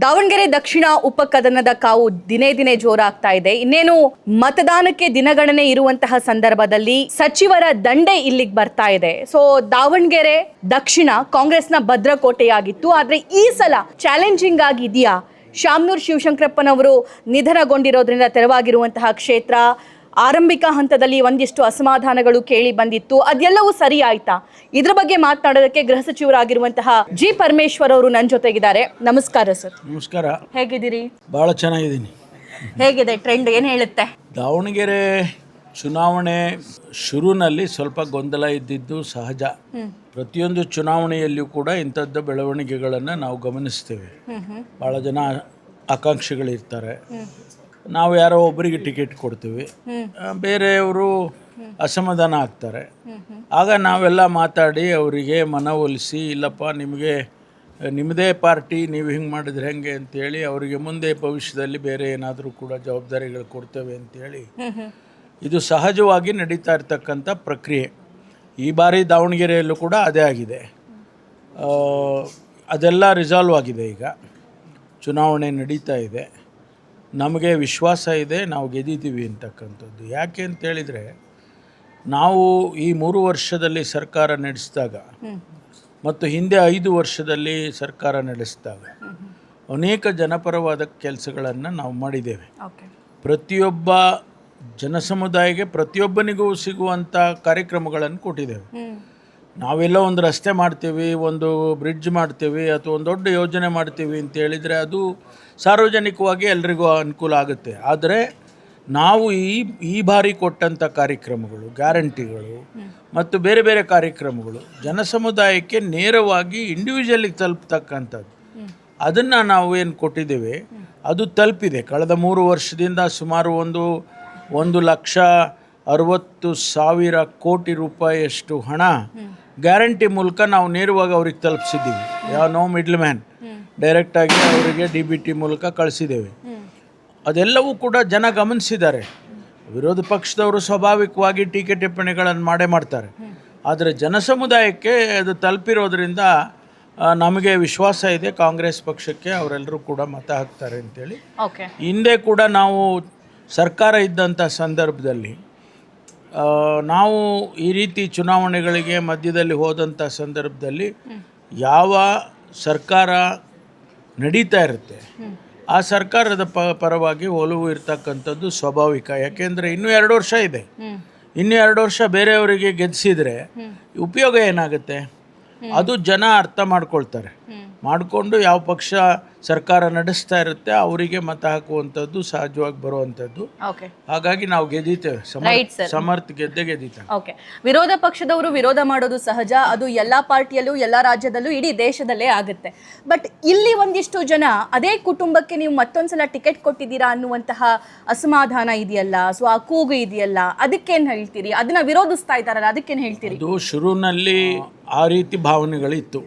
ದಾವಣಗೆರೆ ದಕ್ಷಿಣ ಉಪಕದನದ ಕಾವು ದಿನೇ ದಿನೇ ಜೋರಾಗ್ತಾ ಇದೆ. ಇನ್ನೇನು ಮತದಾನಕ್ಕೆ ದಿನಗಣನೆ ಇರುವಂತಹ ಸಂದರ್ಭದಲ್ಲಿ ಸಚಿವರ ದಂಡೆ ಇಲ್ಲಿಗೆ ಬರ್ತಾ ಇದೆ. ಸೊ ದಾವಣಗೆರೆ ದಕ್ಷಿಣ ಕಾಂಗ್ರೆಸ್ನ ಭದ್ರಕೋಟೆಯಾಗಿತ್ತು. ಆದ್ರೆ ಈ ಸಲ ಚಾಲೆಂಜಿಂಗ್ ಆಗಿದೆಯಾ? ಶಾಮನೂರು ಶಿವಶಂಕರಪ್ಪನವರು ನಿಧನಗೊಂಡಿರೋದ್ರಿಂದ ತೆರವಾಗಿರುವಂತಹ ಕ್ಷೇತ್ರ, ಆರಂಭಿಕ ಹಂತದಲ್ಲಿ ಒಂದಿಷ್ಟು ಅಸಮಾಧಾನಗಳು ಕೇಳಿ ಬಂದಿತ್ತು, ಅದೆಲ್ಲವೂ ಸರಿ ಆಯ್ತಾ? ಇದ್ರ ಬಗ್ಗೆ ಮಾತನಾಡೋದಕ್ಕೆ ಗೃಹ ಸಚಿವರಾಗಿರುವಂತಹ ಜಿ ಪರಮೇಶ್ವರ್ ಅವರು ನನ್ನ ಜೊತೆಗಿದ್ದಾರೆ. ನಮಸ್ಕಾರ ಸರ್. ನಮಸ್ಕಾರ. ಹೇಗಿದ್ದೀರಿ? ಭಾಳ ಚೆನ್ನಾಗಿದ್ದೀನಿ. ಹೇಗಿದೆ ಟ್ರೆಂಡ್, ಏನು ಹೇಳುತ್ತೆ? ದಾವಣಗೆರೆ ಚುನಾವಣೆ ಶುರುನಲ್ಲಿ ಸ್ವಲ್ಪ ಗೊಂದಲ ಇದ್ದಿದ್ದು ಸಹಜ. ಪ್ರತಿಯೊಂದು ಚುನಾವಣೆಯಲ್ಲಿಯೂ ಕೂಡ ಇಂಥದ್ದು ಬೆಳವಣಿಗೆಗಳನ್ನು ನಾವು ಗಮನಿಸ್ತೇವೆ. ಭಾಳ ಜನ ಆಕಾಂಕ್ಷಿಗಳಿರ್ತಾರೆ. ನಾವು ಯಾರೋ ಒಬ್ಬರಿಗೆ ಟಿಕೆಟ್ ಕೊಡ್ತೀವಿ, ಬೇರೆಯವರು ಅಸಮಾಧಾನ ಆಗ್ತಾರೆ. ಆಗ ನಾವೆಲ್ಲ ಮಾತಾಡಿ ಅವರಿಗೆ ಮನವೊಲಿಸಿ, ಇಲ್ಲಪ್ಪ ನಿಮಗೆ ನಿಮ್ಮದೇ ಪಾರ್ಟಿ, ನೀವು ಹಿಂಗೆ ಮಾಡಿದ್ರೆ ಹೆಂಗೆ ಅಂತೇಳಿ ಅವರಿಗೆ ಮುಂದೆ ಭವಿಷ್ಯದಲ್ಲಿ ಬೇರೆ ಏನಾದರೂ ಕೂಡ ಜವಾಬ್ದಾರಿಗಳು ಕೊಡ್ತೇವೆ ಅಂತೇಳಿ ಇದು ಸಹಜವಾಗಿ ನಡೀತಾ ಇರ್ತಕ್ಕಂಥ ಪ್ರಕ್ರಿಯೆ. ಈ ಬಾರಿ ದಾವಣಗೆರೆಯಲ್ಲೂ ಕೂಡ ಅದೇ ಆಗಿದೆ. ಅದೆಲ್ಲ ರಿಸಾಲ್ವ್ ಆಗಿದೆ. ಈಗ ಚುನಾವಣೆ ನಡೀತಾ ಇದೆ. ನಮಗೆ ವಿಶ್ವಾಸ ಇದೆ ನಾವು ಗೆದ್ದಿದ್ದೀವಿ ಅಂತಕ್ಕಂಥದ್ದು. ಯಾಕೆ ಅಂತೇಳಿದರೆ, ನಾವು ಈ 3 ವರ್ಷದಲ್ಲಿ ಸರ್ಕಾರ ನಡೆಸಿದಾಗ ಮತ್ತು ಹಿಂದೆ 5 ವರ್ಷದಲ್ಲಿ ಸರ್ಕಾರ ನಡೆಸಿದಾಗ ಅನೇಕ ಜನಪರವಾದ ಕೆಲಸಗಳನ್ನು ನಾವು ಮಾಡಿದ್ದೇವೆ. ಪ್ರತಿಯೊಬ್ಬ ಜನಸಮುದಾಯಕ್ಕೆ ಪ್ರತಿಯೊಬ್ಬನಿಗೂ ಸಿಗುವಂಥ ಕಾರ್ಯಕ್ರಮಗಳನ್ನು ಕೊಟ್ಟಿದ್ದೇವೆ. ನಾವೆಲ್ಲ ಒಂದು ರಸ್ತೆ ಮಾಡ್ತೀವಿ, ಒಂದು ಬ್ರಿಡ್ಜ್ ಮಾಡ್ತೀವಿ, ಅಥವಾ ಒಂದು ದೊಡ್ಡ ಯೋಜನೆ ಮಾಡ್ತೀವಿ ಅಂತ ಹೇಳಿದರೆ ಅದು ಸಾರ್ವಜನಿಕವಾಗಿ ಎಲ್ರಿಗೂ ಅನುಕೂಲ ಆಗುತ್ತೆ. ಆದರೆ ನಾವು ಈ ಬಾರಿ ಕೊಟ್ಟಂಥ ಕಾರ್ಯಕ್ರಮಗಳು, ಗ್ಯಾರಂಟಿಗಳು ಮತ್ತು ಬೇರೆ ಬೇರೆ ಕಾರ್ಯಕ್ರಮಗಳು ಜನಸಮುದಾಯಕ್ಕೆ ನೇರವಾಗಿ ಇಂಡಿವಿಜುವಲಿಗೆ ತಲುಪ್ತಕ್ಕಂಥದ್ದು, ಅದನ್ನು ನಾವು ಏನು ಕೊಟ್ಟಿದ್ದೇವೆ ಅದು ತಲುಪಿದೆ. ಕಳೆದ 3 ವರ್ಷದಿಂದ ಸುಮಾರು 1,60,60,000 ಕೋಟಿ ರೂಪಾಯಿಯಷ್ಟು ಹಣ ಗ್ಯಾರಂಟಿ ಮೂಲಕ ನಾವು ನೇರವಾಗಿ ಅವ್ರಿಗೆ ತಲುಪಿಸಿದ್ದೀವಿ. ನೋ ಮಿಡ್ಲ್ ಮ್ಯಾನ್, ಡೈರೆಕ್ಟಾಗಿ ಅವರಿಗೆ DBT ಮೂಲಕ ಕಳಿಸಿದ್ದೇವೆ. ಅದೆಲ್ಲವೂ ಕೂಡ ಜನ ಗಮನಿಸಿದ್ದಾರೆ. ವಿರೋಧ ಪಕ್ಷದವರು ಸ್ವಾಭಾವಿಕವಾಗಿ ಟೀಕೆ ಟಿಪ್ಪಣಿಗಳನ್ನು ಮಾಡ್ತಾರೆ. ಆದರೆ ಜನಸಮುದಾಯಕ್ಕೆ ಅದು ತಲುಪಿರೋದ್ರಿಂದ ನಮಗೆ ವಿಶ್ವಾಸ ಇದೆ ಕಾಂಗ್ರೆಸ್ ಪಕ್ಷಕ್ಕೆ ಅವರೆಲ್ಲರೂ ಕೂಡ ಮತ ಹಾಕ್ತಾರೆ ಅಂತೇಳಿ. ಹಿಂದೆ ಕೂಡ ನಾವು ಸರ್ಕಾರ ಇದ್ದಂಥ ಸಂದರ್ಭದಲ್ಲಿ ನಾವು ಈ ರೀತಿ ಚುನಾವಣೆಗಳಿಗೆ ಮಧ್ಯದಲ್ಲಿ ಹೋದಂಥ ಸಂದರ್ಭದಲ್ಲಿ ಯಾವ ಸರ್ಕಾರ ನಡೀತಾ ಇರುತ್ತೆ ಆ ಸರ್ಕಾರದ ಪರವಾಗಿ ಒಲವು ಇರ್ತಕ್ಕಂಥದ್ದು ಸ್ವಾಭಾವಿಕ. ಯಾಕೆಂದರೆ ಇನ್ನೂ 2 ವರ್ಷ ಇದೆ. ಇನ್ನೂ 2 ವರ್ಷ ಬೇರೆಯವರಿಗೆ ಗೆಲ್ಲಿಸಿದರೆ ಉಪಯೋಗ ಏನಾಗುತ್ತೆ? ಅದು ಜನ ಅರ್ಥ ಮಾಡ್ಕೊಳ್ತಾರೆ. ಮಾಡಿಕೊಂಡು ಯಾವ ಪಕ್ಷ ಸರ್ಕಾರ ನಡೆಸ್ತಾ ಇರುತ್ತೆ ಅವರಿಗೆ ಮತ ಹಾಕುವಂಥದ್ದು ಸಹಜವಾಗಿ ಬರುವಂಥದ್ದು. ಹಾಗಾಗಿ ನಾವು ಗೆದ್ದೀತೇವೆ, ಸಮರ್ಥ ಗೆದ್ದೀತೇವೆ. ಓಕೆ, ವಿರೋಧ ಪಕ್ಷದವರು ವಿರೋಧ ಮಾಡೋದು ಸಹಜ. ಅದು ಎಲ್ಲ ಪಾರ್ಟಿಯಲ್ಲೂ, ಎಲ್ಲ ರಾಜ್ಯದಲ್ಲೂ, ಇಡೀ ದೇಶದಲ್ಲೇ ಆಗುತ್ತೆ. ಬಟ್ ಇಲ್ಲಿ ಒಂದಿಷ್ಟು ಜನ ಅದೇ ಕುಟುಂಬಕ್ಕೆ ನೀವು ಮತ್ತೊಂದ್ಸಲ ಟಿಕೆಟ್ ಕೊಟ್ಟಿದ್ದೀರಾ ಅನ್ನುವಂತಹ ಅಸಮಾಧಾನ ಇದೆಯಲ್ಲ, ಸೊ ಆ ಕೂಗು ಇದೆಯಲ್ಲ, ಅದಕ್ಕೇನು ಹೇಳ್ತೀರಿ? ಅದನ್ನ ವಿರೋಧಿಸ್ತಾ ಇದ್ದಾರಲ್ಲ, ಅದಕ್ಕೇನು ಹೇಳ್ತೀರಿ? ಅದು ಶುರುವಿನಲ್ಲಿ ಆ ರೀತಿ ಭಾವನೆಗಳಿತ್ತು.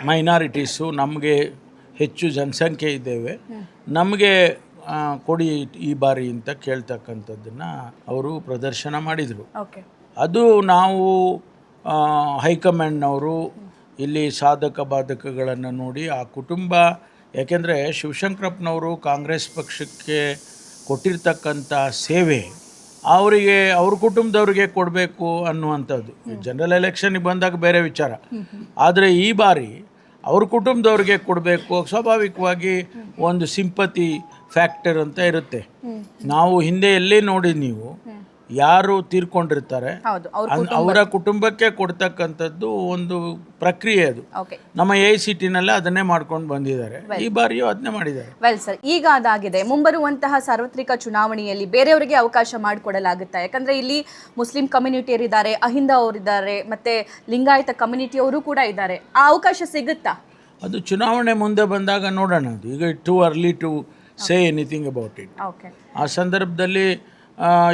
ಮೈನಾರಿಟೀಸು, ನಮಗೆ ಹೆಚ್ಚು ಜನಸಂಖ್ಯೆ ಇದ್ದೇವೆ, ನಮಗೆ ಕೊಡಿ ಈ ಬಾರಿ ಅಂತ ಕೇಳ್ತಕ್ಕಂಥದ್ದನ್ನು ಅವರು ಪ್ರದರ್ಶನ ಮಾಡಿದರು. ಅದು ನಾವು ಹೈಕಮಾಂಡ್ನವರು ಇಲ್ಲಿ ಸಾಧಕ ಬಾಧಕಗಳನ್ನು ನೋಡಿ ಆ ಕುಟುಂಬ, ಯಾಕೆಂದರೆ ಶಿವಶಂಕರಪ್ಪನವರು ಕಾಂಗ್ರೆಸ್ ಪಕ್ಷಕ್ಕೆ ಕೊಟ್ಟಿರ್ತಕ್ಕಂಥ ಸೇವೆ ಅವರಿಗೆ, ಅವ್ರ ಕುಟುಂಬದವ್ರಿಗೆ ಕೊಡಬೇಕು ಅನ್ನುವಂಥದ್ದು. ಜನರಲ್ ಎಲೆಕ್ಷನ್ಗೆ ಬಂದಾಗ ಬೇರೆ ವಿಚಾರ, ಆದರೆ ಈ ಬಾರಿ ಅವ್ರ ಕುಟುಂಬದವ್ರಿಗೆ ಕೊಡಬೇಕು. ಸ್ವಾಭಾವಿಕವಾಗಿ ಒಂದು ಸಿಂಪತಿ ಫ್ಯಾಕ್ಟರ್ ಅಂತ ಇರುತ್ತೆ. ನಾವು ಹಿಂದೆ ಎಲ್ಲೇ ನೋಡಿ, ನೀವು ಯಾರು ತೀರ್ಕೊಂಡಿರ್ತಾರೆ ಅವರ ಕುಟುಂಬಕ್ಕೆ ಕೊಡ್ತಕ್ಕಂಥದ್ದು ಒಂದು ಪ್ರಕ್ರಿಯೆ. ಅದು ನಮ್ಮ AICTನಲ್ಲಿ ಅದನ್ನೇ ಮಾಡ್ಕೊಂಡು ಬಂದಿದ್ದಾರೆ. ಈ ಬಾರಿಯೂ ಅದನ್ನೇ ಮಾಡಿದ್ದಾರೆ. ವೆಲ್ ಸರ್, ಈಗ ಅದಾಗಿದೆ. ಮುಂಬರುವಂತಹ ಸಾರ್ವತ್ರಿಕ ಚುನಾವಣೆಯಲ್ಲಿ ಬೇರೆಯವರಿಗೆ ಅವಕಾಶ ಮಾಡಿಕೊಡಲಾಗುತ್ತೆ. ಯಾಕಂದ್ರೆ ಇಲ್ಲಿ ಮುಸ್ಲಿಂ ಕಮ್ಯುನಿಟಿಯರು ಇದ್ದಾರೆ, ಅಹಿಂದ ಅವರಿದ್ದಾರೆ, ಮತ್ತೆ ಲಿಂಗಾಯತ ಕಮ್ಯುನಿಟಿಯವರು ಕೂಡ ಇದ್ದಾರೆ. ಆ ಅವಕಾಶ ಸಿಗುತ್ತಾ? ಅದು ಚುನಾವಣೆ ಮುಂದೆ ಬಂದಾಗ ನೋಡೋಣ. ಅದು ಈಗ too early to say anything about it. ಆ ಸಂದರ್ಭದಲ್ಲಿ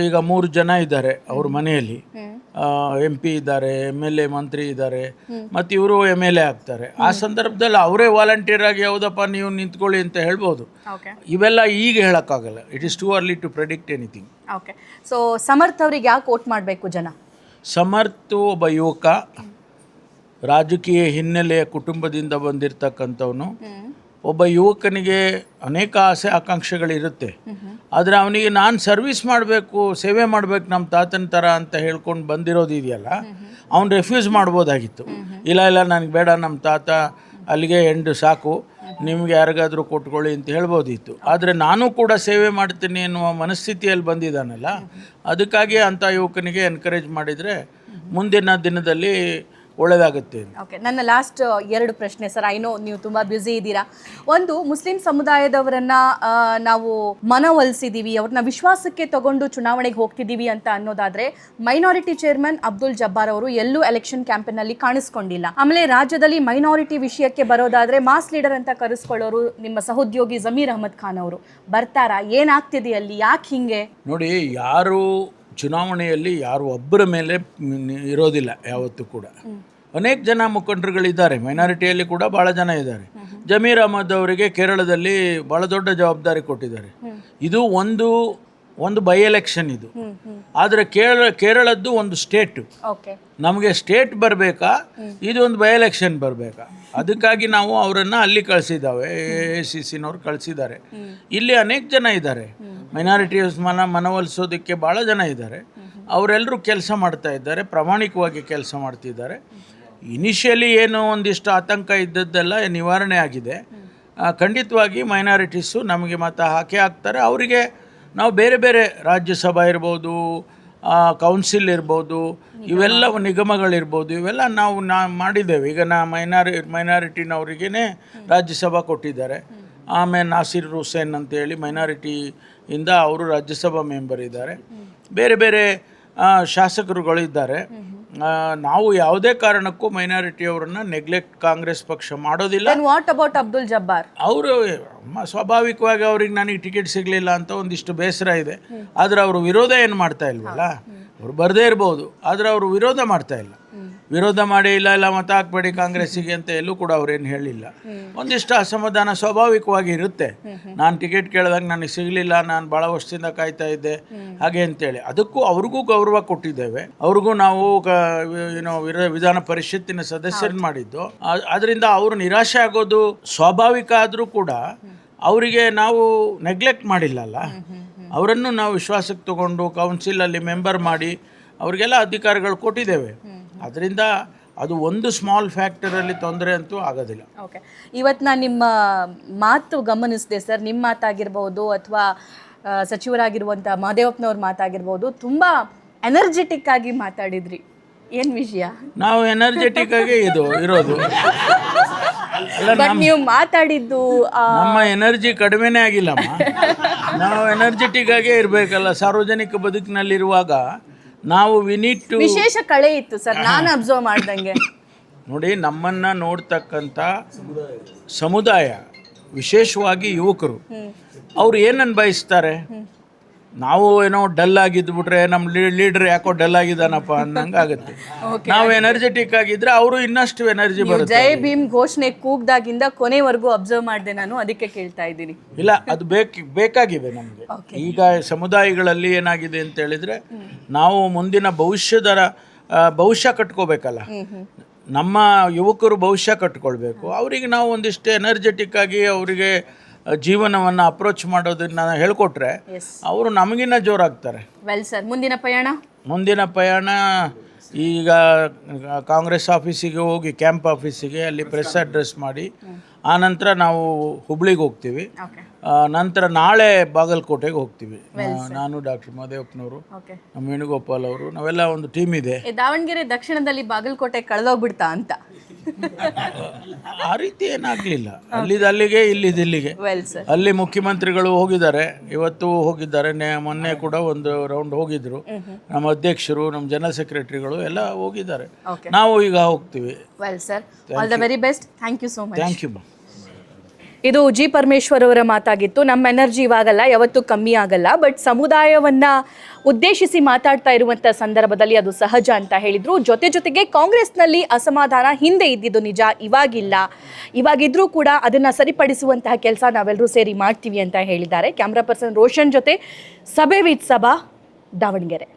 ಈಗ 3 ಜನ ಇದ್ದಾರೆ ಅವ್ರ ಮನೆಯಲ್ಲಿ. MP ಇದ್ದಾರೆ, MLA ಮಂತ್ರಿ ಇದ್ದಾರೆ, ಮತ್ತು ಇವರು MLA ಆಗ್ತಾರೆ. ಆ ಸಂದರ್ಭದಲ್ಲಿ ಅವರೇ ವಾಲಂಟಿಯರ್ ಆಗಿ ಯಾವುದಪ್ಪ ನೀವು ನಿಂತ್ಕೊಳ್ಳಿ ಅಂತ ಹೇಳ್ಬೋದು. ಇವೆಲ್ಲ ಈಗ ಹೇಳೋಕ್ಕಾಗಲ್ಲ. It is too early to predict anything. Okay, so Samarth ಅವರಿಗೆ ಯಾಕೆ ವೋಟ್ ಮಾಡಬೇಕು ಜನ? ಸಮರ್ಥ್ ಒಬ್ಬ ಯುವಕ, ರಾಜಕೀಯ ಹಿನ್ನೆಲೆಯ ಕುಟುಂಬದಿಂದ ಬಂದಿರತಕ್ಕಂಥವನು. ಒಬ್ಬ ಯುವಕನಿಗೆ ಅನೇಕ ಆಸೆ ಆಕಾಂಕ್ಷೆಗಳಿರುತ್ತೆ, ಆದರೆ ಅವನಿಗೆ ನಾನು ಸರ್ವಿಸ್ ಮಾಡಬೇಕು, ಸೇವೆ ಮಾಡಬೇಕು ನಮ್ಮ ತಾತನ ಥರ ಅಂತ ಹೇಳ್ಕೊಂಡು ಬಂದಿರೋದು ಇದೆಯಲ್ಲ, ಅವ್ನು ರೆಫ್ಯೂಸ್ ಮಾಡ್ಬೋದಾಗಿತ್ತು. ಇಲ್ಲ ನನಗೆ ಬೇಡ, ನಮ್ಮ ತಾತ ಅಲ್ಲಿಗೆ ಎಂಡು ಸಾಕು, ನಿಮಗೆ ಯಾರಿಗಾದರೂ ಕೊಟ್ಕೊಳ್ಳಿ ಅಂತ ಹೇಳ್ಬೋದಿತ್ತು. ಆದರೆ ನಾನು ಕೂಡ ಸೇವೆ ಮಾಡ್ತೀನಿ ಎನ್ನುವ ಮನಸ್ಥಿತಿಯಲ್ಲಿ ಬಂದಿದ್ದಾನಲ್ಲ, ಅದಕ್ಕಾಗಿ ಅಂಥ ಯುವಕನಿಗೆ ಎನ್ಕರೇಜ್ ಮಾಡಿದರೆ ಮುಂದಿನ ದಿನದಲ್ಲಿ ಒಳ್ಳೆಯದಾಗುತ್ತೆ. ಓಕೆ, ನನ್ನ ಲಾಸ್ಟ್ 2 ಪ್ರಶ್ನೆ ಸರ್. ಐ ನೋ ನೀವು ತುಂಬ ಬ್ಯುಸಿ ಇದ್ದೀರಾ. ಒಂದು, ಮುಸ್ಲಿಂ ಸಮುದಾಯದವರನ್ನ ನಾವು ಮನವೊಲಿಸಿದ್ದೀವಿ, ಅವ್ರನ್ನ ವಿಶ್ವಾಸಕ್ಕೆ ತಗೊಂಡು ಚುನಾವಣೆಗೆ ಹೋಗ್ತಿದ್ದೀವಿ ಅಂತ ಅನ್ನೋದಾದ್ರೆ, ಮೈನಾರಿಟಿ ಚೇರ್ಮನ್ ಅಬ್ದುಲ್ ಜಬ್ಬಾರ್ ಅವರು ಎಲ್ಲೂ ಎಲೆಕ್ಷನ್ ಕ್ಯಾಂಪೇನಲ್ಲಿ ಕಾಣಿಸ್ಕೊಂಡಿಲ್ಲ. ಆಮೇಲೆ ರಾಜ್ಯದಲ್ಲಿ ಮೈನಾರಿಟಿ ವಿಷಯಕ್ಕೆ ಬರೋದಾದ್ರೆ ಮಾಸ್ ಲೀಡರ್ ಅಂತ ಕರೆಸ್ಕೊಳ್ಳೋರು ನಿಮ್ಮ ಸಹೋದ್ಯೋಗಿ ಜಮೀರ್ ಅಹಮದ್ ಖಾನ್ ಅವರು ಬರ್ತಾರಾ? ಏನಾಗ್ತಿದೆ ಅಲ್ಲಿ, ಯಾಕೆ ಹಿಂಗೆ? ನೋಡಿ, ಯಾರು ಚುನಾವಣೆಯಲ್ಲಿ ಯಾರು ಒಬ್ಬರ ಮೇಲೆ ಇರೋದಿಲ್ಲ ಯಾವತ್ತೂ ಕೂಡ. ಅನೇಕ ಜನ ಮುಖಂಡರುಗಳಿದ್ದಾರೆ, ಮೈನಾರಿಟಿಯಲ್ಲಿ ಕೂಡ ಭಾಳ ಜನ ಇದ್ದಾರೆ. ಜಮೀರ್ ಅಹಮದ್ ಅವರಿಗೆ ಕೇರಳದಲ್ಲಿ ಭಾಳ ದೊಡ್ಡ ಜವಾಬ್ದಾರಿ ಕೊಟ್ಟಿದ್ದಾರೆ. ಇದು ಒಂದು ಬೈ ಎಲೆಕ್ಷನ್ ಇದು. ಆದರೆ ಕೇರಳದ್ದು ಒಂದು ಸ್ಟೇಟು, ನಮಗೆ ಸ್ಟೇಟ್ ಬರಬೇಕಾ, ಇದು ಒಂದು ಬೈ ಎಲೆಕ್ಷನ್ ಬರಬೇಕಾ? ಅದಕ್ಕಾಗಿ ನಾವು ಅವರನ್ನು ಅಲ್ಲಿ ಕಳಿಸಿದ್ದಾವೆ, AICCನವ್ರು ಕಳಿಸಿದ್ದಾರೆ. ಇಲ್ಲಿ ಅನೇಕ ಜನ ಇದ್ದಾರೆ, ಮೈನಾರಿಟೀಸ್ ಮನವೊಲಿಸೋದಕ್ಕೆ ಭಾಳ ಜನ ಇದ್ದಾರೆ. ಅವರೆಲ್ಲರೂ ಕೆಲಸ ಮಾಡ್ತಾ ಇದ್ದಾರೆ, ಪ್ರಾಮಾಣಿಕವಾಗಿ ಕೆಲಸ ಮಾಡ್ತಿದ್ದಾರೆ. ಇನಿಷಿಯಲಿ ಏನು ಒಂದಿಷ್ಟು ಆತಂಕ ಇದ್ದದ್ದೆಲ್ಲ ನಿವಾರಣೆ ಆಗಿದೆ. ಖಂಡಿತವಾಗಿ ಮೈನಾರಿಟೀಸು ನಮಗೆ ಮತ ಹಾಕ್ತಾರೆ. ಅವರಿಗೆ ನಾವು ಬೇರೆ ಬೇರೆ ರಾಜ್ಯಸಭಾ ಇರ್ಬೋದು, ಕೌನ್ಸಿಲ್ ಇರ್ಬೋದು, ಇವೆಲ್ಲ ನಿಗಮಗಳಿರ್ಬೋದು, ಇವೆಲ್ಲ ನಾವು ಮಾಡಿದ್ದೇವೆ. ಈಗ ಮೈನಾರಿಟಿನವರಿಗೇ ರಾಜ್ಯಸಭಾ ಕೊಟ್ಟಿದ್ದಾರೆ. ಆಮೇಲೆ ನಾಸಿರ್ ಹುಸೇನ್ ಅಂತೇಳಿ ಮೈನಾರಿಟಿಯಿಂದ ಅವರು ರಾಜ್ಯಸಭಾ ಮೆಂಬರ್ ಇದ್ದಾರೆ. ಬೇರೆ ಬೇರೆ ಶಾಸಕರುಗಳಿದ್ದಾರೆ. ನಾವು ಯಾವುದೇ ಕಾರಣಕ್ಕೂ ಮೈನಾರಿಟಿಯವರನ್ನ ನೆಗ್ಲೆಕ್ಟ್ ಕಾಂಗ್ರೆಸ್ ಪಕ್ಷ ಮಾಡೋದಿಲ್ಲ. What about Abdul Jabbar? ಅವರು ಸ್ವಾಭಾವಿಕವಾಗಿ ಅವ್ರಿಗೆ ನನಗೆ ಟಿಕೆಟ್ ಸಿಗಲಿಲ್ಲ ಅಂತ ಒಂದಿಷ್ಟು ಬೇಸರ ಇದೆ. ಆದರೆ ಅವರು ವಿರೋಧ ಏನು ಮಾಡ್ತಾ ಇಲ್ವಲ್ಲ, ಅವರು ಬರದೇ ಇರ್ಬೋದು, ಆದರೆ ಅವರು ವಿರೋಧ ಮಾಡ್ತಾ ಇಲ್ಲ. ವಿರೋಧ ಮಾಡಿ ಇಲ್ಲ ಮತ ಹಾಕ್ಬೇಡಿ ಕಾಂಗ್ರೆಸ್ಸಿಗೆ ಅಂತ ಎಲ್ಲೂ ಕೂಡ ಅವ್ರೇನು ಹೇಳಿಲ್ಲ. ಒಂದಿಷ್ಟು ಅಸಮಾಧಾನ ಸ್ವಾಭಾವಿಕವಾಗಿ ಇರುತ್ತೆ. ನಾನು ಟಿಕೆಟ್ ಕೇಳಿದಾಗ ನನಗೆ ಸಿಗಲಿಲ್ಲ, ನಾನು ಭಾಳ ವರ್ಷದಿಂದ ಕಾಯ್ತಾ ಇದ್ದೆ ಹಾಗೆ ಅಂತೇಳಿ. ಅದಕ್ಕೂ ಅವ್ರಿಗೂ ಗೌರವ ಕೊಟ್ಟಿದ್ದೇವೆ. ಅವ್ರಿಗೂ ನಾವು ವಿಧಾನ ಪರಿಷತ್ತಿನ ಸದಸ್ಯರನ್ನು ಮಾಡಿದ್ದು. ಅದರಿಂದ ಅವರು ನಿರಾಶೆ ಆಗೋದು ಸ್ವಾಭಾವಿಕ. ಆದರೂ ಕೂಡ ಅವರಿಗೆ ನಾವು ನೆಗ್ಲೆಕ್ಟ್ ಮಾಡಿಲ್ಲಲ್ಲ, ಅವರನ್ನು ನಾವು ವಿಶ್ವಾಸಕ್ಕೆ ತಗೊಂಡು ಕೌನ್ಸಿಲಲ್ಲಿ ಮೆಂಬರ್ ಮಾಡಿ ಅವರಿಗೆಲ್ಲ ಅಧಿಕಾರಗಳು ಕೊಟ್ಟಿದ್ದೇವೆ. ಅದರಿಂದ ಅದು ಒಂದು ಸ್ಮಾಲ್ ಫ್ಯಾಕ್ಟರಲ್ಲಿ ತೊಂದರೆ ಅಂತೂ ಆಗೋದಿಲ್ಲ. ಓಕೆ, ಇವತ್ತು ನಾನು ನಿಮ್ಮ ಮಾತು ಗಮನಿಸಿದೆ ಸರ್. ನಿಮ್ಮ ಮಾತಾಗಿರ್ಬೋದು ಅಥವಾ ಸಚಿವರಾಗಿರುವಂಥ ಮಹದೇವಪ್ಪನವ್ರ ಮಾತಾಗಿರ್ಬೋದು, ತುಂಬ ಎನರ್ಜೆಟಿಕ್ ಆಗಿ ಮಾತಾಡಿದ್ರಿ. ಏನು ವಿಷಯ? ನಾವು ಎನರ್ಜೆಟಿಕ್ ಆಗಿ ಇರೋದು. ನೀವು ಮಾತಾಡಿದ್ದು ನಮ್ಮ ಎನರ್ಜಿ ಕಡಿಮೆನೇ ಆಗಿಲ್ಲಮ್ಮ. ನಾವು ಎನರ್ಜೆಟಿಕ್ ಆಗೇ ಇರಬೇಕಲ್ಲ. ಸಾರ್ವಜನಿಕ ಬದುಕಿನಲ್ಲಿರುವಾಗ ನಾವು ವಿಶೇಷ ಕಳೆ ಇತ್ತು ಸರ್, ನಾನು ಅಬ್ಸರ್ವ್ ಮಾಡ್ದಂಗೆ. ನೋಡಿ, ನಮ್ಮನ್ನು ನೋಡ್ತಕ್ಕಂಥ ಸಮುದಾಯ, ವಿಶೇಷವಾಗಿ ಯುವಕರು, ಅವ್ರು ಏನನ್ನು ಬಯಸ್ತಾರೆ? ನಾವು ಏನೋ ಡಲ್ ಆಗಿದ್ಬಿಟ್ರೆ ನಮ್ಮ ಲೀಡರ್ ಯಾಕೋ ಡಲ್ ಆಗಿದ್ದಾನಪ್ಪ ಅನ್ನಂಗೆ ಆಗುತ್ತೆ. ನಾವು ಎನರ್ಜೆಟಿಕ್ ಆಗಿದ್ರೆ ಅವರು ಇನ್ನಷ್ಟು ಎನರ್ಜಿ ಬರುತ್ತೆ. ಜೈ ಭೀಮ್ ಘೋಷಣೆ ಕೂಗ್ದಾಗಿಂದ ಕೊನೆವರೆಗೂ ಅಬ್ಸರ್ವ್ ಮಾಡಿದೆ ನಾನು, ಅದಕ್ಕೆ ಕೇಳ್ತಾ ಇದ್ದೀನಿ. ಇಲ್ಲ, ಅದು ಬೇಕಾಗಿದೆ ನಮಗೆ. ಈಗ ಸಮುದಾಯಗಳಲ್ಲಿ ಏನಾಗಿದೆ ಅಂತ ಹೇಳಿದ್ರೆ, ನಾವು ಮುಂದಿನ ಭವಿಷ್ಯ ಕಟ್ಕೋಬೇಕಲ್ಲ. ನಮ್ಮ ಯುವಕರು ಭವಿಷ್ಯ ಕಟ್ಕೊಳ್ಬೇಕು. ಅವರಿಗೆ ನಾವು ಒಂದಿಷ್ಟು ಎನರ್ಜೆಟಿಕ್ ಆಗಿ ಅವರಿಗೆ ಜೀವನವನ್ನು ಅಪ್ರೋಚ್ ಮಾಡೋದನ್ನ ಹೇಳ್ಕೊಟ್ರೆ ಅವರು ನಮಗಿನ್ನ ಜೋರಾಗ್ತಾರೆ. ವೆಲ್ ಸರ್, ಮುಂದಿನ ಪಯಣ ಈಗ ಕಾಂಗ್ರೆಸ್ ಆಫೀಸಿಗೆ ಹೋಗಿ, ಕ್ಯಾಂಪ್ ಆಫೀಸಿಗೆ ಅಲ್ಲಿ ಪ್ರೆಸ್ ಅಡ್ರೆಸ್ ಮಾಡಿ, ಆನಂತರ ನಾವು ಹುಬ್ಳಿಗೆ ಹೋಗ್ತೀವಿ. ನಂತರ ನಾಳೆ ಬಾಗಲಕೋಟೆಗೆ ಹೋಗ್ತೀವಿ. ನಾನು ಡಾಕ್ಟರ್ ಮಹದೇವಪ್ಪನವರು, ನಮ್ಮ ವೇಣುಗೋಪಾಲ್ ಅವರು, ನಾವೆಲ್ಲ ಒಂದು ಟೀಮ್ ಇದೆ. ದಾವಣಗೆರೆ ದಕ್ಷಿಣದಲ್ಲಿ ಬಾಗಲಕೋಟೆ ಕಳೆದೋಗ್ಬಿಡ್ತಾ ಅಂತ? ಆ ರೀತಿ ಏನಾಗಲಿಲ್ಲ. ಅಲ್ಲಿಗೆ ಇಲ್ಲಿಗೆ. ಅಲ್ಲಿ ಮುಖ್ಯಮಂತ್ರಿಗಳು ಹೋಗಿದ್ದಾರೆ, ಇವತ್ತು ಹೋಗಿದ್ದಾರೆ, ಮೊನ್ನೆ ಕೂಡ ಒಂದು ರೌಂಡ್ ಹೋಗಿದ್ರು. ನಮ್ಮ ಅಧ್ಯಕ್ಷರು, ನಮ್ಮ ಜನರಲ್ ಸೆಕ್ರೆಟರಿಗಳು ಎಲ್ಲ ಹೋಗಿದ್ದಾರೆ. ನಾವು ಈಗ ಹೋಗ್ತೀವಿ. Well sir, all the very best. Thank you so much. Thank you. ಇದು ಜಿ ಪರಮೇಶ್ವರ್ ಅವರ ಮಾತಾಗಿತ್ತು. ನಮ್ಮ ಎನರ್ಜಿ ಇವಾಗಲ್ಲ, ಯಾವತ್ತೂ ಕಮ್ಮಿ ಆಗಲ್ಲ. ಬಟ್ ಸಮುದಾಯವನ್ನು ಉದ್ದೇಶಿಸಿ ಮಾತಾಡ್ತಾ ಇರುವಂಥ ಸಂದರ್ಭದಲ್ಲಿ ಅದು ಸಹಜ ಅಂತ ಹೇಳಿದರು. ಜೊತೆಗೆ ಕಾಂಗ್ರೆಸ್ನಲ್ಲಿ ಅಸಮಾಧಾನ ಹಿಂದೆ ಇದ್ದಿದ್ದು ನಿಜ, ಇವಾಗಿದ್ರೂ ಕೂಡ ಅದನ್ನು ಸರಿಪಡಿಸುವಂತಹ ಕೆಲಸ ನಾವೆಲ್ಲರೂ ಸೇರಿ ಮಾಡ್ತೀವಿ ಅಂತ ಹೇಳಿದ್ದಾರೆ. ಕ್ಯಾಮ್ರಾ ಪರ್ಸನ್ ರೋಷನ್ ಜೊತೆ ಸಭೆ ವಿತ್ ಸಭಾ, ದಾವಣಗೆರೆ.